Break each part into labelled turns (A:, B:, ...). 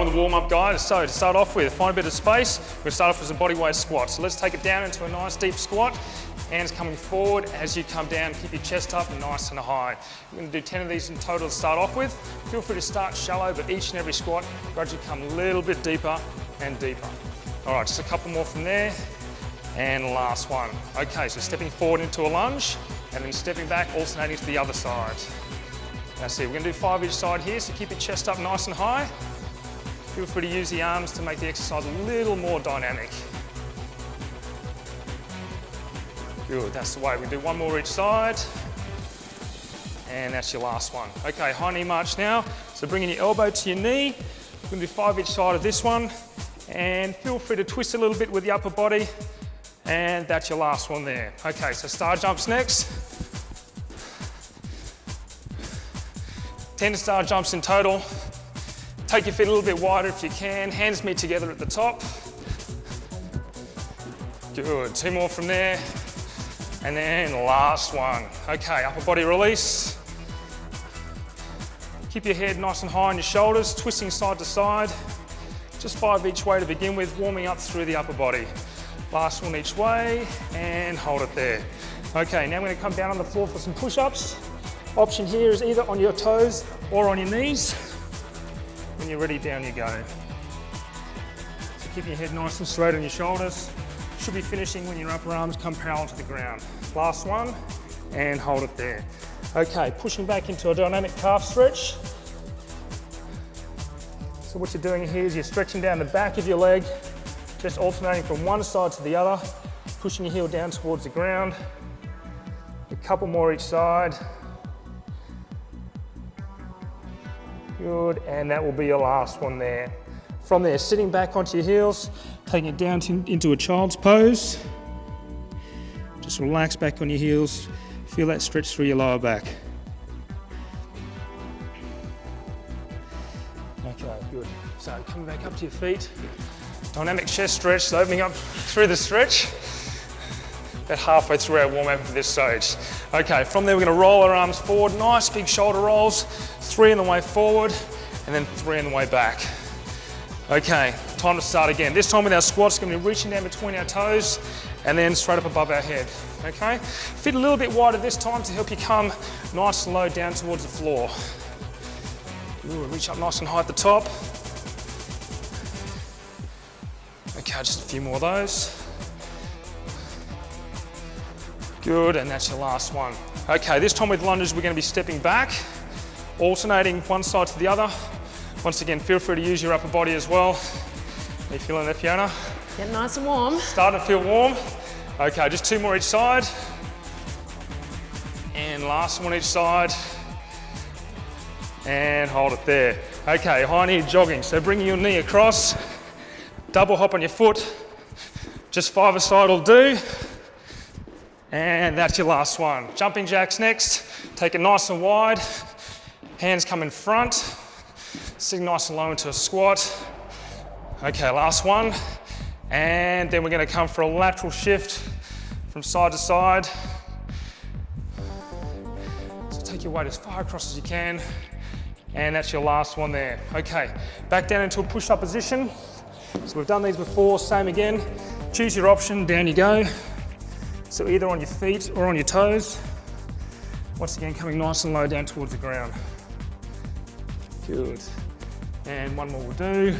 A: with the warm-up, guys. So to start off with, find a bit of space. We're going to start off with some body weight squats. So let's take it down into a nice deep squat. Hands coming forward. As you come down, keep your chest up and nice and high. We're going to do 10 of these in total to start off with. Feel free to start shallow, but each and every squat, gradually come a little bit deeper and deeper. All right, just a couple more from there. And last one. Okay, so stepping forward into a lunge and then stepping back, alternating to the other side. That's it. We're going to do 5 each side here, so keep your chest up nice and high. Feel free to use the arms to make the exercise a little more dynamic. Good, that's the way. We do 1 more each side. And that's your last one. Okay, high knee march now. So bringing your elbow to your knee. We're going to do 5 each side of this one. And feel free to twist a little bit with the upper body. And that's your last one there. Okay, so star jumps next. 10 star jumps in total. Take your feet a little bit wider if you can. Hands meet together at the top. Good, 2 more from there. And then last one. Okay, upper body release. Keep your head nice and high on your shoulders, twisting side to side. Just 5 each way to begin with, warming up through the upper body. Last one each way, and hold it there. Okay, now I'm going to come down on the floor for some push-ups. Option here is either on your toes or on your knees. When you're ready, down you go. So keep your head nice and straight on your shoulders. Should be finishing when your upper arms come parallel to the ground. Last one, and hold it there. Okay, pushing back into a dynamic calf stretch. So what you're doing here is you're stretching down the back of your leg, just alternating from one side to the other, pushing your heel down towards the ground. A couple more each side. Good, and that will be your last one there. From there, sitting back onto your heels, taking it down into a child's pose. Just relax back on your heels. Feel that stretch through your lower back. Okay, good. So coming back up to your feet. Dynamic chest stretch, so opening up through the stretch. About halfway through our warm-up for this stage. Okay, from there we're going to roll our arms forward. Nice big shoulder rolls. 3 on the way forward, and then 3 on the way back. Okay, time to start again. This time with our squats, going to be reaching down between our toes and then straight up above our head. Okay, feet a little bit wider this time to help you come nice and low down towards the floor. Ooh, reach up nice and high at the top. Okay, just a few more of those. Good, and that's your last one. Okay, this time with lunges, we're going to be stepping back, alternating one side to the other. Once again, feel free to use your upper body as well. Are you feeling that, Fiona?
B: Getting nice and warm.
A: Starting to feel warm. Okay, just 2 more each side. And last one each side. And hold it there. Okay, high knee jogging. So bringing your knee across, double hop on your foot. Just 5 a side will do. And that's your last one. Jumping jacks next. Take it nice and wide. Hands come in front. Sitting nice and low into a squat. Okay, last one. And then we're going to come for a lateral shift from side to side. So take your weight as far across as you can. And that's your last one there. Okay, back down into a push-up position. So we've done these before, same again. Choose your option, down you go. So either on your feet or on your toes. Once again, coming nice and low down towards the ground. Good. And 1 more will do.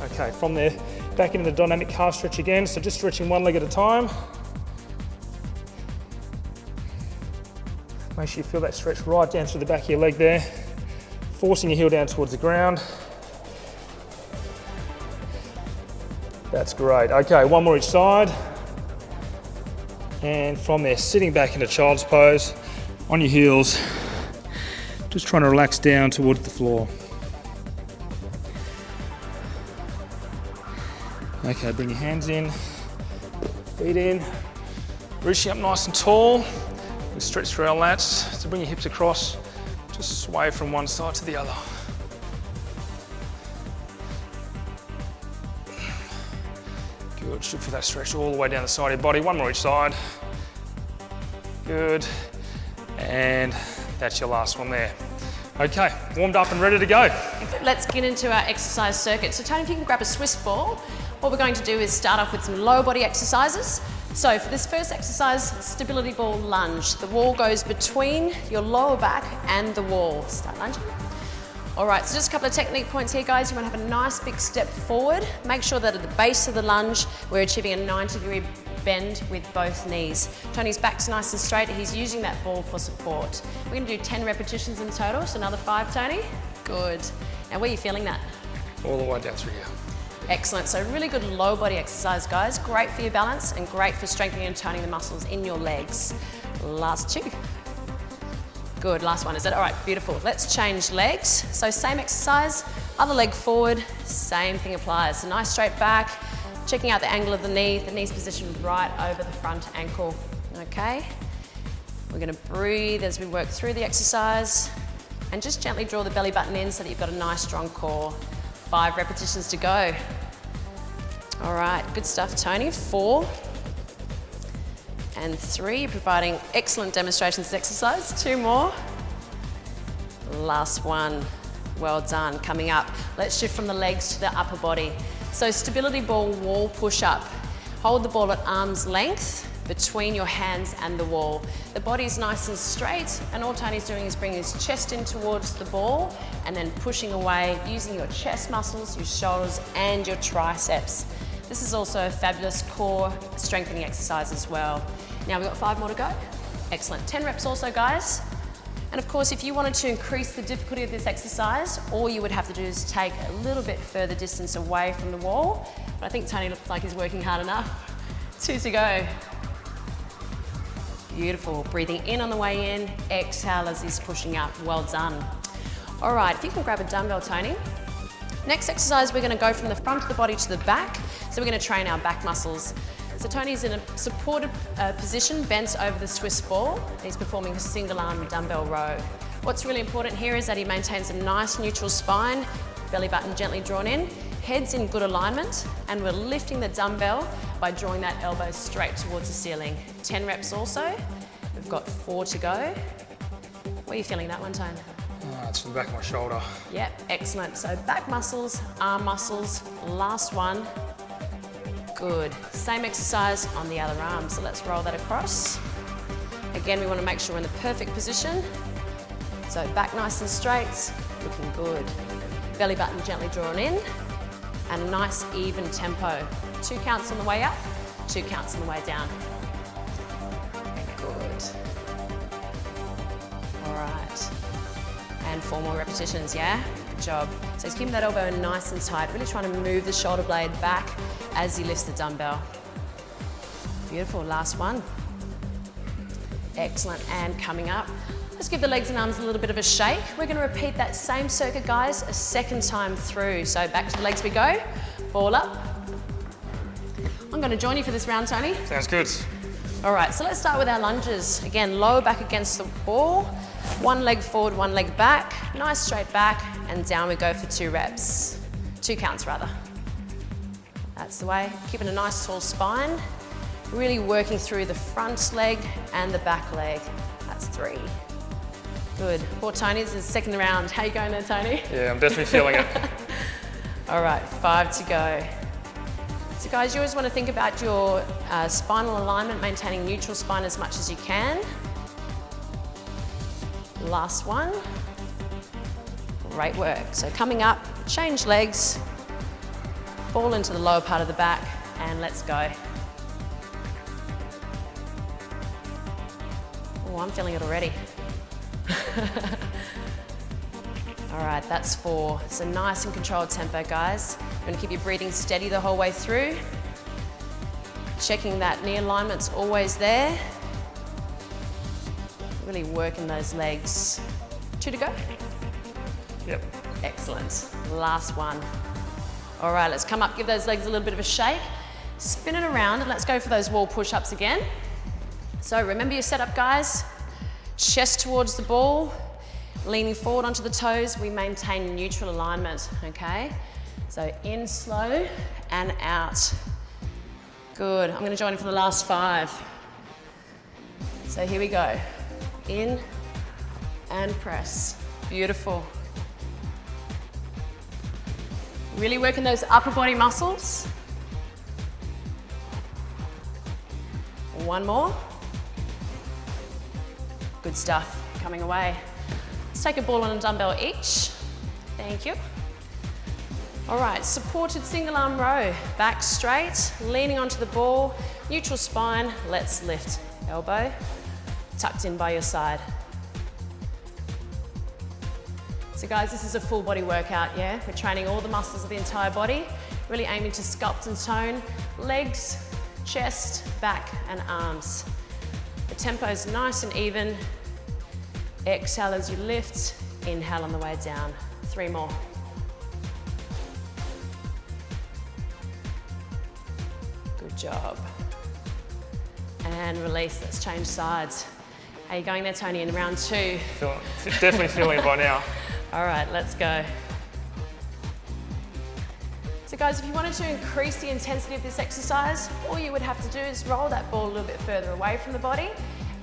A: Okay, from there, back into the dynamic calf stretch again. So just stretching 1 leg at a time. Make sure you feel that stretch right down through the back of your leg there. Forcing your heel down towards the ground. That's great. Okay, 1 more each side. And from there, sitting back into child's pose, on your heels, just trying to relax down towards the floor. Okay, bring your hands in, feet in, reaching up nice and tall. We stretch through our lats, so bring your hips across, just sway from one side to the other. Good, should feel that stretch all the way down the side of your body. 1 more each side. Good, and that's your last one there. Okay, warmed up and ready to go.
B: Let's get into our exercise circuit. So Tony, if you can grab a Swiss ball, what we're going to do is start off with some lower body exercises. So for this first exercise, stability ball lunge. The wall goes between your lower back and the wall. Start lunging. All right, so just a couple of technique points here, guys. You want to have a nice big step forward. Make sure that at the base of the lunge, we're achieving a 90-degree bend with both knees. Tony's back's nice and straight. He's using that ball for support. We're going to do 10 repetitions in total, so another 5, Tony. Good. Now, where are you feeling that?
A: All the way down through here.
B: Excellent. So really good low body exercise, guys. Great for your balance and great for strengthening and toning the muscles in your legs. Last 2. Good, last one, is it? All right, beautiful. Let's change legs. So same exercise, other leg forward, same thing applies. So nice straight back, checking out the angle of the knee's positioned right over the front ankle, okay? We're gonna breathe as we work through the exercise and just gently draw the belly button in so that you've got a nice strong core. 5 repetitions to go. All right, good stuff, Tony. 4. And 3, you're providing excellent demonstrations of exercise. 2 more. Last one. Well done. Coming up, let's shift from the legs to the upper body. So stability ball wall push-up. Hold the ball at arm's length between your hands and the wall. The body's nice and straight, and all Tony's doing is bringing his chest in towards the ball and then pushing away using your chest muscles, your shoulders, and your triceps. This is also a fabulous core strengthening exercise as well. Now we've got 5 more to go. Excellent. 10 reps also, guys. And of course, if you wanted to increase the difficulty of this exercise, all you would have to do is take a little bit further distance away from the wall. But I think Tony looks like he's working hard enough. 2 to go. Beautiful. Breathing in on the way in, exhale as he's pushing up. Well done. All right, if you can grab a dumbbell, Tony. Next exercise, we're gonna go from the front of the body to the back. So we're gonna train our back muscles. So Tony's in a supported position, bent over the Swiss ball. He's performing a single arm dumbbell row. What's really important here is that he maintains a nice neutral spine, belly button gently drawn in, head's in good alignment, and we're lifting the dumbbell by drawing that elbow straight towards the ceiling. 10 reps also. We've got 4 to go. Where are you feeling that one, Tone?
A: It's from the back of my shoulder.
B: Yep, excellent. So back muscles, arm muscles, last one. Good. Same exercise on the other arm. So let's roll that across. Again, we want to make sure we're in the perfect position. So back nice and straight, looking good. Belly button gently drawn in, and a nice even tempo. 2 counts on the way up, 2 counts on the way down. Good. All right. And 4 more repetitions, yeah? Good job. So he's keeping that elbow nice and tight, really trying to move the shoulder blade back as he lifts the dumbbell. Beautiful, last one. Excellent, and coming up. Let's give the legs and arms a little bit of a shake. We're gonna repeat that same circuit, guys, a second time through. So back to the legs we go, ball up. I'm gonna join you for this round, Tony.
A: Sounds good.
B: All right, so let's start with our lunges. Again, lower back against the ball. 1 leg forward, 1 leg back. Nice straight back, and down we go for 2 reps. 2 counts, rather. That's the way. Keeping a nice tall spine. Really working through the front leg and the back leg. That's 3. Good. Poor Tony's in the second round. How you going there, Tony?
A: Yeah, I'm definitely feeling it.
B: All right, 5 to go. So guys, you always want to think about your spinal alignment, maintaining neutral spine as much as you can. Last one. Great work. So coming up, change legs, ball into the lower part of the back, and let's go. Oh, I'm feeling it already. All right, that's 4. So nice and controlled tempo, guys. You're gonna keep your breathing steady the whole way through. Checking that knee alignment's always there. Really working those legs. 2 to go?
A: Yep.
B: Excellent. Last one. All right, let's come up, give those legs a little bit of a shake. Spin it around, and let's go for those wall push-ups again. So remember your setup, guys. Chest towards the ball, leaning forward onto the toes. We maintain neutral alignment, okay? So in slow and out. Good. I'm gonna join you for the last 5. So here we go. In and press. Beautiful. Really working those upper body muscles. One more. Good stuff, coming away. Let's take a ball and a dumbbell each. Thank you. All right, supported single arm row. Back straight, leaning onto the ball, neutral spine. Let's lift. Elbow tucked in by your side. So guys, this is a full body workout, yeah? We're training all the muscles of the entire body, really aiming to sculpt and tone legs, chest, back, and arms. The tempo is nice and even. Exhale as you lift, inhale on the way down. 3 more. Good job. And release, let's change sides. How are you going there, Tony, in round 2?
A: Definitely feeling it by now.
B: All right, let's go. So guys, if you wanted to increase the intensity of this exercise, all you would have to do is roll that ball a little bit further away from the body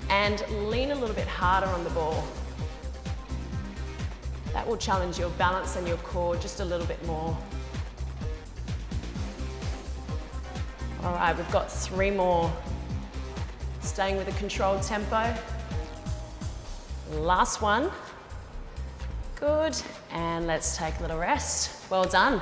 B: and lean a little bit harder on the ball. That will challenge your balance and your core just a little bit more. All right, we've got 3 more. Staying with a controlled tempo. Last one. Good, and let's take a little rest. Well done.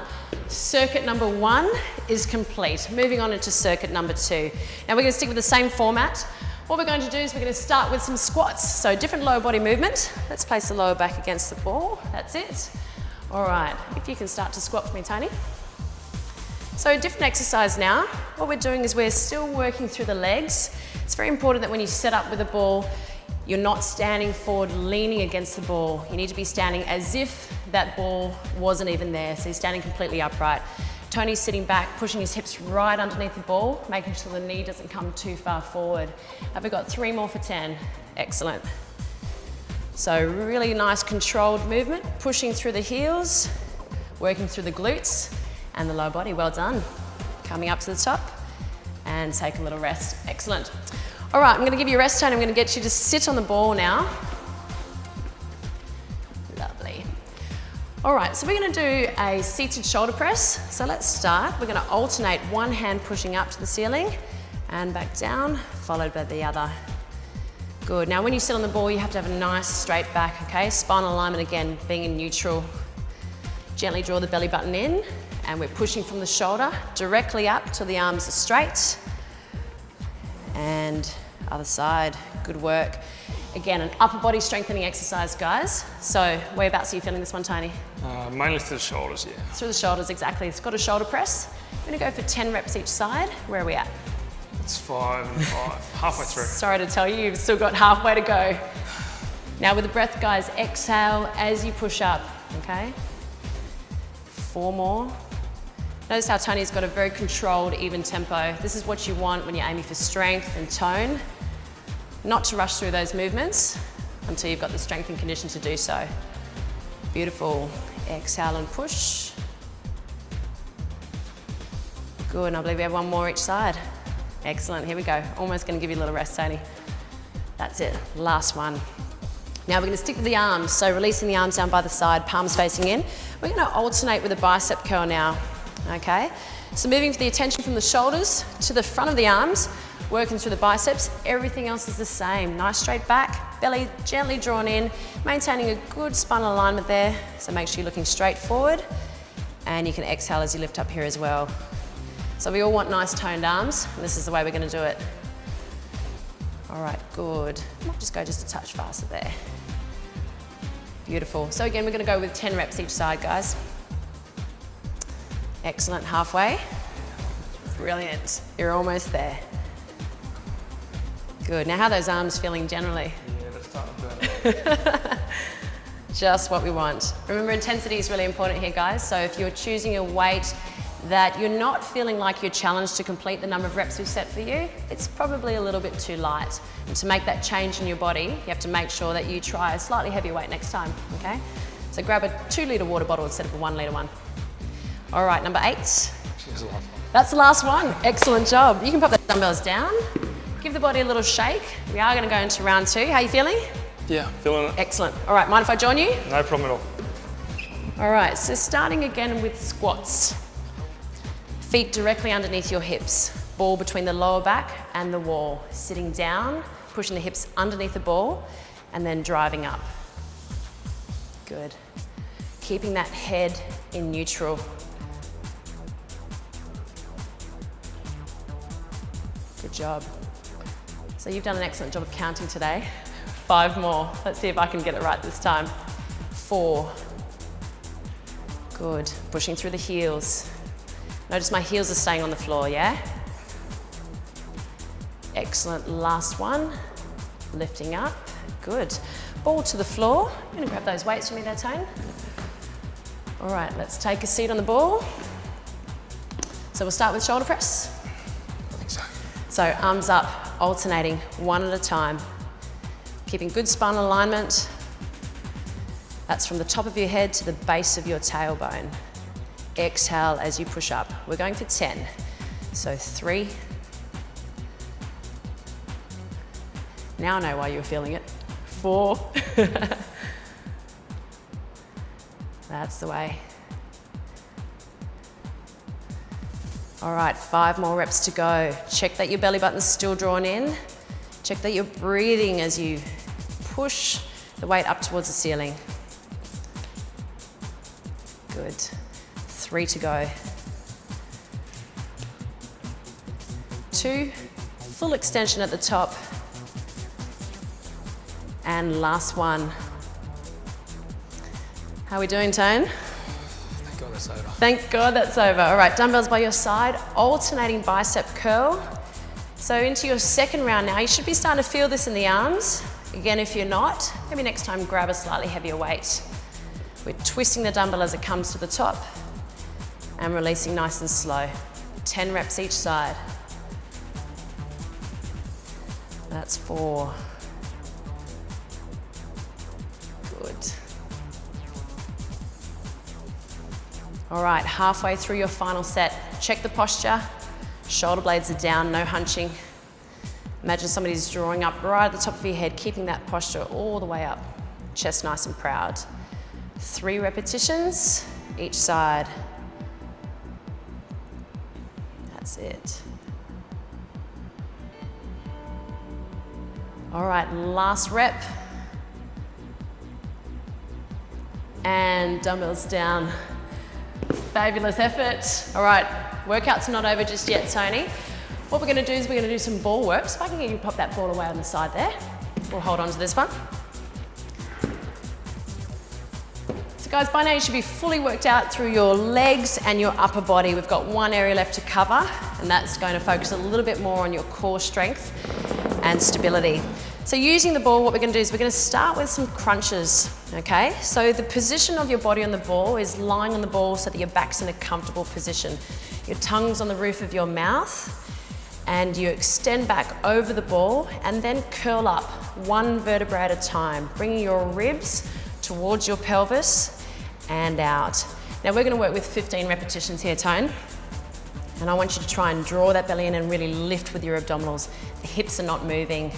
B: Circuit number 1 is complete. Moving on into circuit number 2. Now we're going to stick with the same format. What we're going to do is we're going to start with some squats. So different lower body movement. Let's place the lower back against the ball. That's it. All right, if you can start to squat for me, Tony. So a different exercise now. What we're doing is we're still working through the legs. It's very important that when you set up with a ball, you're not standing forward, leaning against the ball. You need to be standing as if that ball wasn't even there. So you're standing completely upright. Tony's sitting back, pushing his hips right underneath the ball, making sure the knee doesn't come too far forward. Have we got 3 more for 10? Excellent. So really nice controlled movement, pushing through the heels, working through the glutes and the lower body. Well done. Coming up to the top and take a little rest. Excellent. All right, I'm going to give you a rest, Tony. I'm going to get you to sit on the ball now. Lovely. All right, so we're going to do a seated shoulder press. So let's start. We're going to alternate one hand pushing up to the ceiling and back down, followed by the other. Good. Now, when you sit on the ball, you have to have a nice straight back, okay? Spinal alignment, again, being in neutral. Gently draw the belly button in, and we're pushing from the shoulder directly up till the arms are straight. And other side, good work. Again, an upper body strengthening exercise, guys. So whereabouts are you feeling this one, Tony?
A: Mainly through the shoulders, yeah.
B: Through the shoulders, exactly. It's got a shoulder press. We're gonna go for 10 reps each side. Where are we at?
A: It's 5 and 5, halfway through.
B: Sorry to tell you, you've still got halfway to go. Now with the breath, guys, exhale as you push up, okay? 4 more. Notice how Tony's got a very controlled, even tempo. This is what you want when you're aiming for strength and tone. Not to rush through those movements until you've got the strength and condition to do so. Beautiful. Exhale and push. Good, and I believe we have 1 more each side. Excellent, here we go. Almost gonna give you a little rest, Tony. That's it, last one. Now we're gonna stick with the arms. So releasing the arms down by the side, palms facing in. We're gonna alternate with a bicep curl now. Okay, so moving the attention from the shoulders to the front of the arms, working through the biceps. Everything else is the same. Nice straight back, belly gently drawn in, maintaining a good spinal alignment there. So make sure you're looking straight forward, and you can exhale as you lift up here as well. So we all want nice toned arms, and this is the way we're going to do it. All right, good. I might just go just a touch faster there. Beautiful. So again, we're going to go with 10 reps each side, guys. Excellent, halfway. Brilliant, you're almost there. Good, now how are those arms feeling generally?
A: Yeah, they're starting to burn.
B: Just what we want. Remember, intensity is really important here, guys. So if you're choosing a weight that you're not feeling like you're challenged to complete the number of reps we've set for you, it's probably a little bit too light. And to make that change in your body, you have to make sure that you try a slightly heavier weight next time, okay? So grab a 2-litre water bottle instead of a 1-litre one. All right, number 8. That's the last one. Excellent job. You can pop the dumbbells down. Give the body a little shake. We are going to go into round 2. How are you feeling?
A: Yeah, feeling it.
B: Excellent. All right, mind if I join you?
A: No problem at all.
B: All right, so starting again with squats. Feet directly underneath your hips. Ball between the lower back and the wall. Sitting down, pushing the hips underneath the ball, and then driving up. Good. Keeping that head in neutral. Good job. So you've done an excellent job of counting today. 5 more. Let's see if I can get it right this time. 4. Good. Pushing through the heels. Notice my heels are staying on the floor, yeah? Excellent. Last one. Lifting up. Good. Ball to the floor. I'm going to grab those weights for me there, Tone. All right, let's take a seat on the ball. So we'll start with shoulder press.
A: I think so.
B: So arms up, alternating one at a time. Keeping good spine alignment. That's from the top of your head to the base of your tailbone. Exhale as you push up. We're going for 10. So 3. Now I know why you were feeling it. 4. That's the way. All right, 5 more reps to go. Check that your belly button's still drawn in. Check that you're breathing as you push the weight up towards the ceiling. Good. 3 to go. 2, full extension at the top. And last one. How are we doing, Tone?
A: Thank God that's over.
B: Thank God that's over. All right, dumbbells by your side, alternating bicep curl. So into your second round now, you should be starting to feel this in the arms. Again, if you're not, maybe next time grab a slightly heavier weight. We're twisting the dumbbell as it comes to the top and releasing nice and slow. 10 reps each side. That's 4. Good. All right, halfway through your final set, check the posture. Shoulder blades are down, no hunching. Imagine somebody's drawing up right at the top of your head, keeping that posture all the way up. Chest nice and proud. 3 repetitions, each side. That's it. All right, last rep. And dumbbells down. Fabulous effort. All right, workout's not over just yet, Tony. What we're gonna do is we're gonna do some ball work. So if I can get you to pop that ball away on the side there. We'll hold on to this one. So guys, by now you should be fully worked out through your legs and your upper body. We've got one area left to cover, and that's going to focus a little bit more on your core strength and stability. So using the ball, what we're going to do is we're going to start with some crunches, okay? So the position of your body on the ball is lying on the ball so that your back's in a comfortable position. Your tongue's on the roof of your mouth, and you extend back over the ball and then curl up one vertebrae at a time, bringing your ribs towards your pelvis and out. Now we're going to work with 15 repetitions here, Tone. And I want you to try and draw that belly in and really lift with your abdominals. The hips are not moving.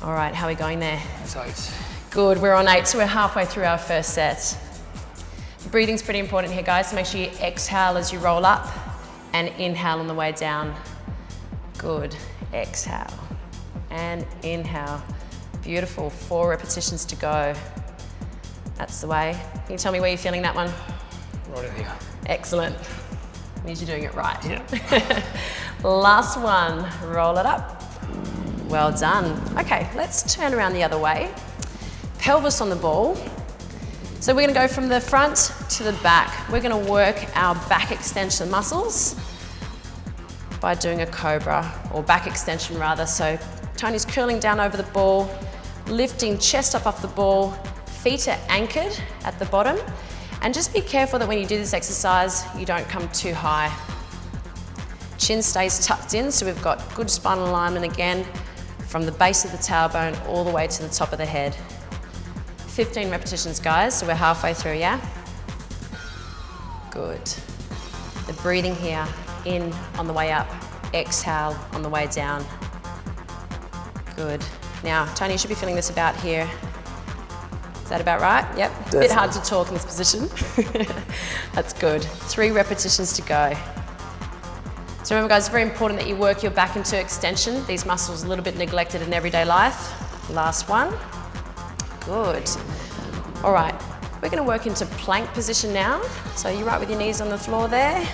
B: All right, how are we going there?
A: That's 8.
B: Good, we're on 8, so we're halfway through our first set. Breathing's pretty important here, guys, so make sure you exhale as you roll up and inhale on the way down. Good, exhale and inhale. Beautiful, 4 repetitions to go. That's the way. Can you tell me where you're feeling that one?
A: Right in here.
B: Excellent. Means you're doing it right.
A: Yeah.
B: Last one, roll it up. Well done. Okay, let's turn around the other way. Pelvis on the ball. So we're gonna go from the front to the back. We're gonna work our back extension muscles by doing a cobra, or back extension rather. So Tony's curling down over the ball, lifting chest up off the ball, feet are anchored at the bottom, and just be careful that when you do this exercise, you don't come too high. Chin stays tucked in, so we've got good spinal alignment again, from the base of the tailbone all the way to the top of the head. 15 repetitions, guys, so we're halfway through, yeah? Good. The breathing here, in on the way up, exhale on the way down. Good. Now, Tony, you should be feeling this about here. Is that about right? Yep.
C: Definitely.
B: A bit hard to talk in this position. That's good. 3 repetitions to go. So remember guys, it's very important that you work your back into extension. These muscles are a little bit neglected in everyday life. Last one. Good. All right, we're gonna work into plank position now. So you're right with your knees on the floor there.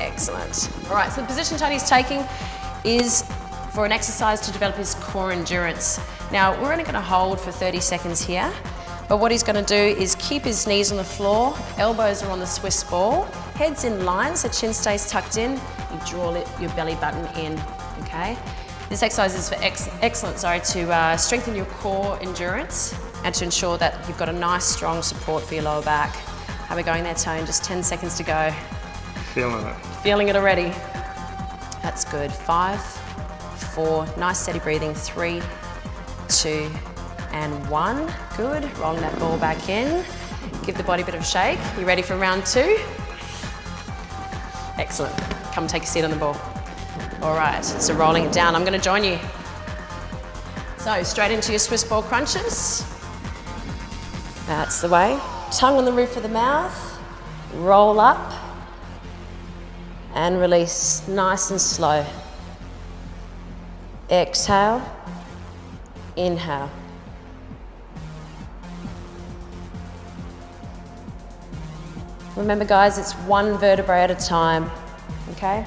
B: Excellent. All right, so the position Tony's taking is for an exercise to develop his core endurance. Now, we're only gonna hold for 30 seconds here, but what he's gonna do is keep his knees on the floor, elbows are on the Swiss ball, head's in line, so chin stays tucked in, you draw your belly button in, okay? This exercise is for to strengthen your core endurance and to ensure that you've got a nice, strong support for your lower back. How are we going there, Tone? Just 10 seconds to go.
A: Feeling it.
B: Feeling it already. That's good. 5, 4, nice steady breathing. 3, 2, and 1. Good. Rolling that ball back in. Give the body a bit of a shake. You ready for round 2? Excellent. Come take a seat on the ball. All right, so rolling it down. I'm going to join you. So straight into your Swiss ball crunches. That's the way. Tongue on the roof of the mouth. Roll up. And release, nice and slow. Exhale. Inhale. Remember guys, it's 1 vertebrae at a time, okay?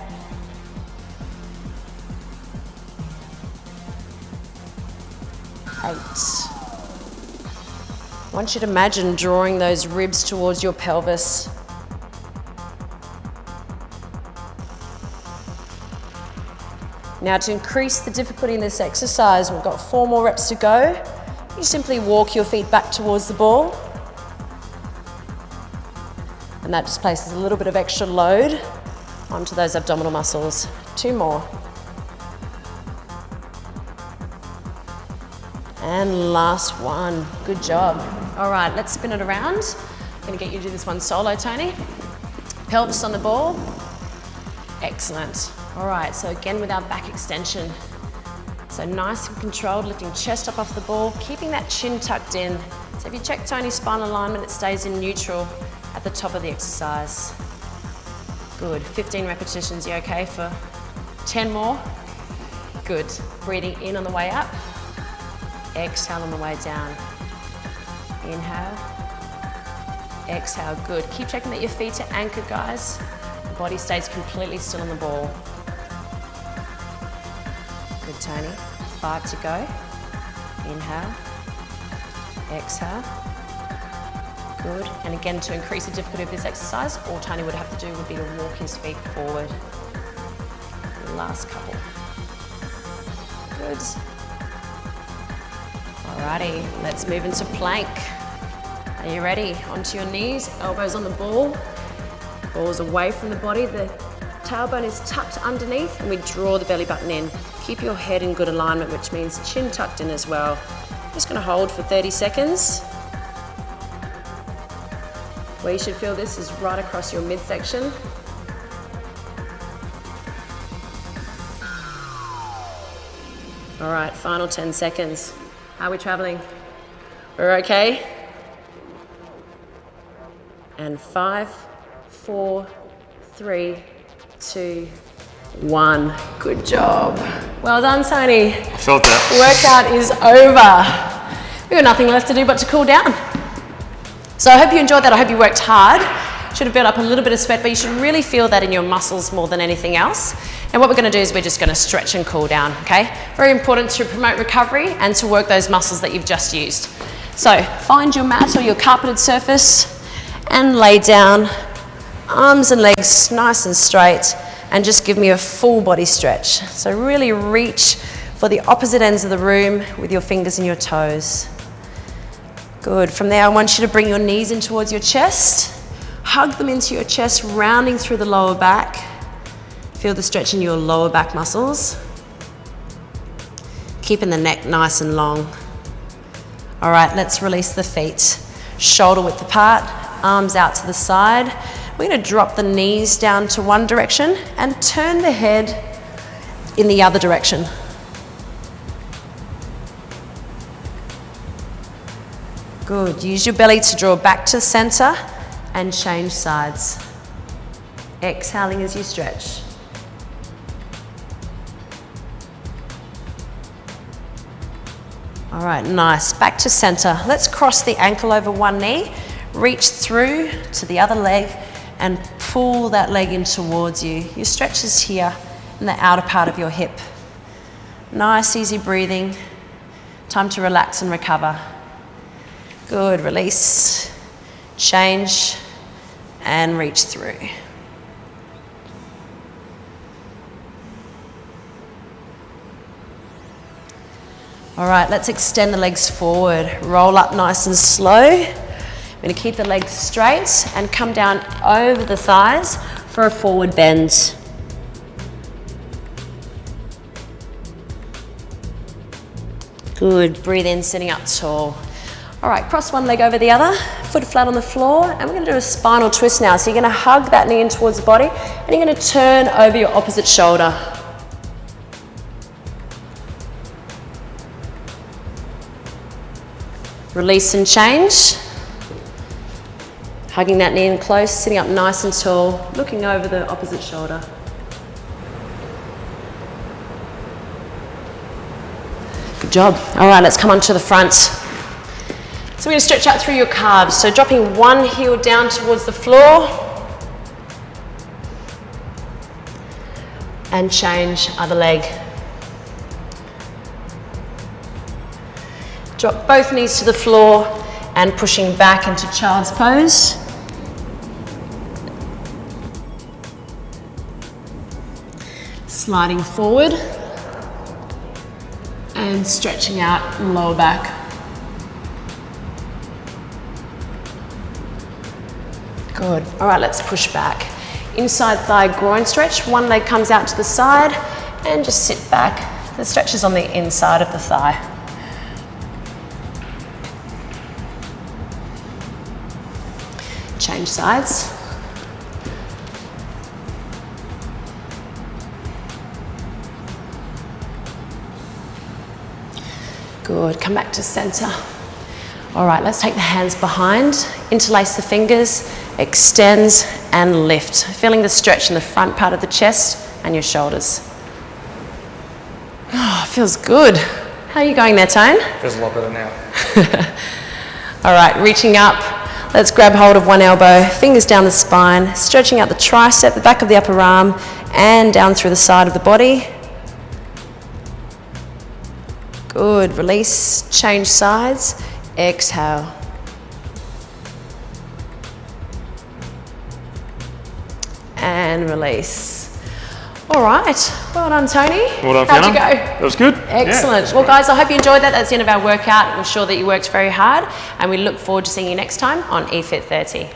B: Eight. I want you to imagine drawing those ribs towards your pelvis. Now to increase the difficulty in this exercise, we've got 4 more reps to go. You simply walk your feet back towards the ball. And that just places a little bit of extra load onto those abdominal muscles. 2 more. And last one. Good job. All right, let's spin it around. I'm gonna get you to do this one solo, Tony. Pelvis on the ball. Excellent. All right, so again with our back extension. So nice and controlled, lifting chest up off the ball, keeping that chin tucked in. So if you check Tony's spinal alignment, it stays in neutral at the top of the exercise. Good, 15 repetitions, you okay for 10 more? Good, breathing in on the way up, exhale on the way down. Inhale, exhale, good. Keep checking that your feet are anchored, guys. The body stays completely still on the ball. Good, Tony. 5 to go. Inhale, exhale. Good, and again, to increase the difficulty of this exercise, all Tony would have to do would be to walk his feet forward. Last couple. Good. Alrighty, let's move into plank. Are you ready? Onto your knees, elbows on the ball. Ball's away from the body, the tailbone is tucked underneath, and we draw the belly button in. Keep your head in good alignment, which means chin tucked in as well. Just gonna hold for 30 seconds. Where you should feel this is right across your midsection. All right, final 10 seconds. How are we traveling? We're okay? And 5, 4, 3, 2, 1. Good job. Well done, Tony.
A: I felt that.
B: Workout is over. We've got nothing left to do but to cool down. So I hope you enjoyed that. I hope you worked hard. Should have built up a little bit of sweat, but you should really feel that in your muscles more than anything else. And what we're going to do is we're just going to stretch and cool down, okay? Very important to promote recovery and to work those muscles that you've just used. So find your mat or your carpeted surface and lay down, arms and legs nice and straight, and just give me a full body stretch. So really reach for the opposite ends of the room with your fingers and your toes. Good. From there, I want you to bring your knees in towards your chest. Hug them into your chest, rounding through the lower back. Feel the stretch in your lower back muscles. Keeping the neck nice and long. All right, let's release the feet. Shoulder width apart, arms out to the side. We're going to drop the knees down to one direction and turn the head in the other direction. Good. Use your belly to draw back to center and change sides. Exhaling as you stretch. All right, nice. Back to center. Let's cross the ankle over one knee, reach through to the other leg and pull that leg in towards you. Your stretch is here in the outer part of your hip. Nice, easy breathing. Time to relax and recover. Good, release, change, and reach through. All right, let's extend the legs forward. Roll up nice and slow. We're going to keep the legs straight and come down over the thighs for a forward bend. Good, breathe in, sitting up tall. All right, cross one leg over the other, foot flat on the floor, and we're going to do a spinal twist now. So you're going to hug that knee in towards the body, and you're going to turn over your opposite shoulder. Release and change. Hugging that knee in close, sitting up nice and tall, looking over the opposite shoulder. Good job. All right, let's come onto the front. So we're going to stretch out through your calves. So dropping one heel down towards the floor. And change other leg. Drop both knees to the floor and pushing back into child's pose. Sliding forward and stretching out lower back. Good. All right, let's push back. Inside thigh groin stretch. One leg comes out to the side and just sit back. The stretch is on the inside of the thigh. Change sides. Good, come back to center. All right, let's take the hands behind, interlace the fingers, extend and lift. Feeling the stretch in the front part of the chest and your shoulders. Oh, feels good. How are you going there, Tone?
A: Feels a lot better now.
B: All right, reaching up. Let's grab hold of one elbow, fingers down the spine, stretching out the tricep, the back of the upper arm, and down through the side of the body. Good, release, change sides, exhale. And release. All right, well done, Tony.
A: Well done,
B: How'd you
A: Fiona.
B: go?
A: That was good.
B: Excellent.
A: Yeah,
B: well, guys, I hope you enjoyed that. That's the end of our workout. We're sure that you worked very hard, and we look forward to seeing you next time on eFit30.